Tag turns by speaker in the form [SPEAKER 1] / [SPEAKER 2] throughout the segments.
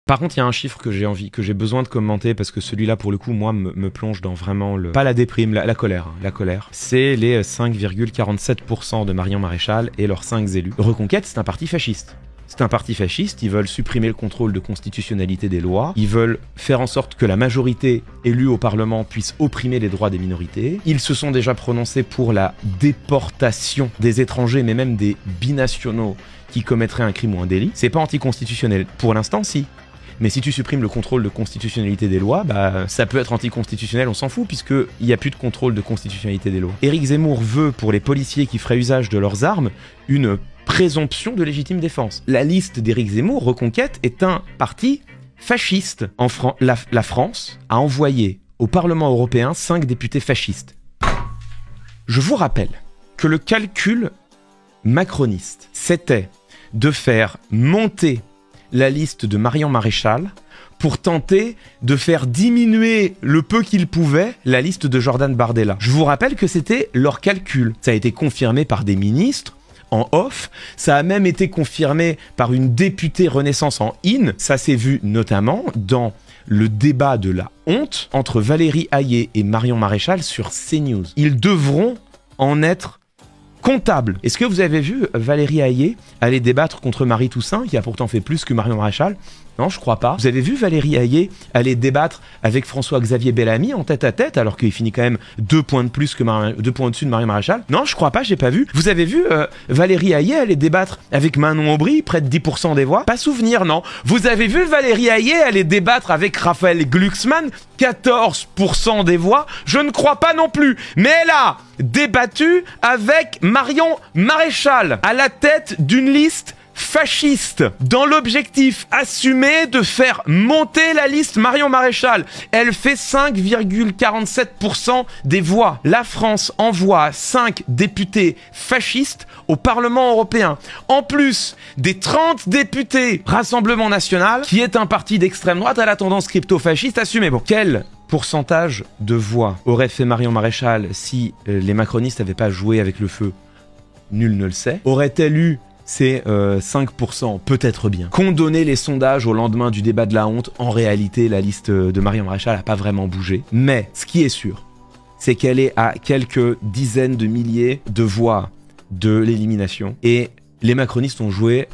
[SPEAKER 1] Par contre, il y a un chiffre que j'ai besoin de commenter parce que celui-là, pour le coup, moi, me plonge dans vraiment pas la déprime, la colère. Hein, la colère. C'est les 5,47% de Marion Maréchal et leurs 5 élus. Reconquête, c'est un parti fasciste. C'est un parti fasciste, ils veulent supprimer le contrôle de constitutionnalité des lois, ils veulent faire en sorte que la majorité élue au Parlement puisse opprimer les droits des minorités. Ils se sont déjà prononcés pour la déportation des étrangers, mais même des binationaux qui commettraient un crime ou un délit. C'est pas anticonstitutionnel. Pour l'instant, si. Mais si tu supprimes le contrôle de constitutionnalité des lois, bah ça peut être anticonstitutionnel, on s'en fout, puisqu'il n'y a plus de contrôle de constitutionnalité des lois. Éric Zemmour veut, pour les policiers qui feraient usage de leurs armes, une présomption de légitime défense. La liste d'Éric Zemmour, Reconquête, est un parti fasciste. La France a envoyé au Parlement européen 5 députés fascistes. Je vous rappelle que le calcul macroniste, c'était de faire monter la liste de Marion Maréchal pour tenter de faire diminuer le peu qu'il pouvait la liste de Jordan Bardella. Je vous rappelle que c'était leur calcul. Ça a été confirmé par des ministres en off, ça a même été confirmé par une députée Renaissance en in. Ça s'est vu notamment dans le débat de la honte entre Valérie Hayé et Marion Maréchal sur CNews. Ils devront en être comptable. Est-ce que vous avez vu Valérie Hayé aller débattre contre Marie Toussaint, qui a pourtant fait plus que Marion Maréchal? Non, je crois pas. Vous avez vu Valérie Hayé aller débattre avec François-Xavier Bellamy en tête à tête, alors qu'il finit quand même 2 points de plus que 2 points au-dessus de Marion Maréchal? Non, je crois pas, j'ai pas vu. Vous avez vu Valérie Hayé aller débattre avec Manon Aubry, près de 10% des voix? Pas souvenir, non. Vous avez vu Valérie Hayé aller débattre avec Raphaël Glucksmann, 14% des voix? Je ne crois pas non plus. Mais elle a débattu avec Marion Maréchal à la tête d'une liste fasciste, dans l'objectif assumé de faire monter la liste Marion Maréchal. Elle fait 5,47% des voix. La France envoie 5 députés fascistes au Parlement européen. En plus des 30 députés Rassemblement National, qui est un parti d'extrême droite à la tendance crypto-fasciste assumée. Bon, quel pourcentage de voix aurait fait Marion Maréchal si les macronistes n'avaient pas joué avec le feu? Nul ne le sait. Aurait-elle eu ces 5%? Peut-être bien. Qu'ont donné les sondages au lendemain du débat de la honte? En réalité, la liste de Marion Maréchal n'a pas vraiment bougé. Mais ce qui est sûr, c'est qu'elle est à quelques dizaines de milliers de voix de l'élimination. Et les macronistes ont joué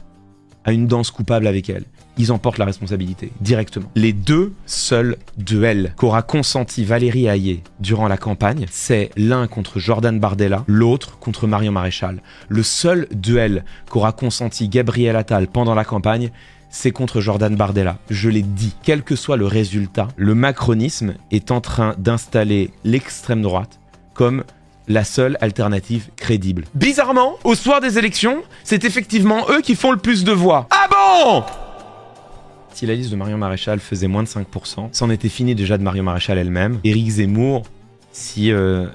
[SPEAKER 1] à une danse coupable avec elle. Ils en portent la responsabilité, directement. Les 2 seuls duels qu'aura consenti Valérie Hayé durant la campagne, c'est l'un contre Jordan Bardella, l'autre contre Marion Maréchal. Le seul duel qu'aura consenti Gabriel Attal pendant la campagne, c'est contre Jordan Bardella. Je l'ai dit, quel que soit le résultat, le macronisme est en train d'installer l'extrême droite comme la seule alternative crédible. Bizarrement, au soir des élections, c'est effectivement eux qui font le plus de voix. Ah bon ? Si la liste de Marion Maréchal faisait moins de 5%, c'en était fini déjà de Marion Maréchal elle-même. Éric Zemmour, si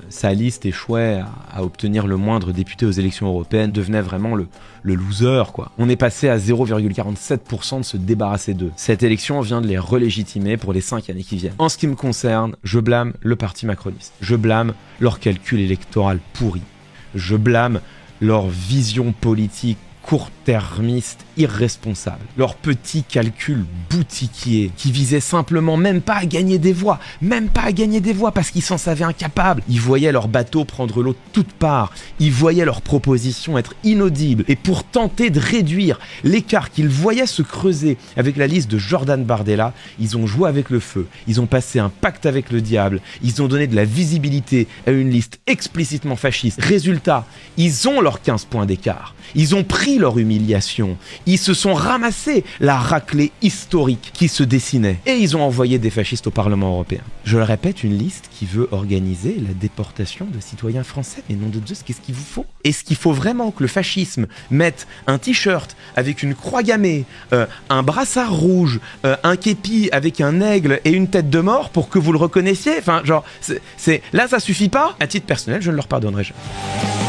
[SPEAKER 1] sa liste échouait à obtenir le moindre député aux élections européennes, devenait vraiment le loser, quoi. On est passé à 0,47% de se débarrasser d'eux. Cette élection vient de les relégitimer pour les 5 années qui viennent. En ce qui me concerne, je blâme le parti macroniste. Je blâme leur calcul électoral pourri. Je blâme leur vision politique court-termiste, irresponsable. Leur petit calcul boutiquier qui visait simplement même pas à gagner des voix, parce qu'ils s'en savaient incapables. Ils voyaient leur bateau prendre l'eau de toutes parts, ils voyaient leurs propositions être inaudibles, et pour tenter de réduire l'écart qu'ils voyaient se creuser avec la liste de Jordan Bardella, ils ont joué avec le feu, ils ont passé un pacte avec le diable, ils ont donné de la visibilité à une liste explicitement fasciste. Résultat, ils ont leurs 15 points d'écart, ils ont pris leur humiliation, ils se sont ramassés la raclée historique qui se dessinait et ils ont envoyé des fascistes au Parlement européen. Je le répète, une liste qui veut organiser la déportation de citoyens français. Mais nom de Dieu, qu'est-ce qu'il vous faut? Est-ce qu'il faut vraiment que le fascisme mette un t-shirt avec une croix gammée, un brassard rouge, un képi avec un aigle et une tête de mort pour que vous le reconnaissiez? Enfin, genre, là ça suffit pas. À titre personnel, je ne leur pardonnerai jamais.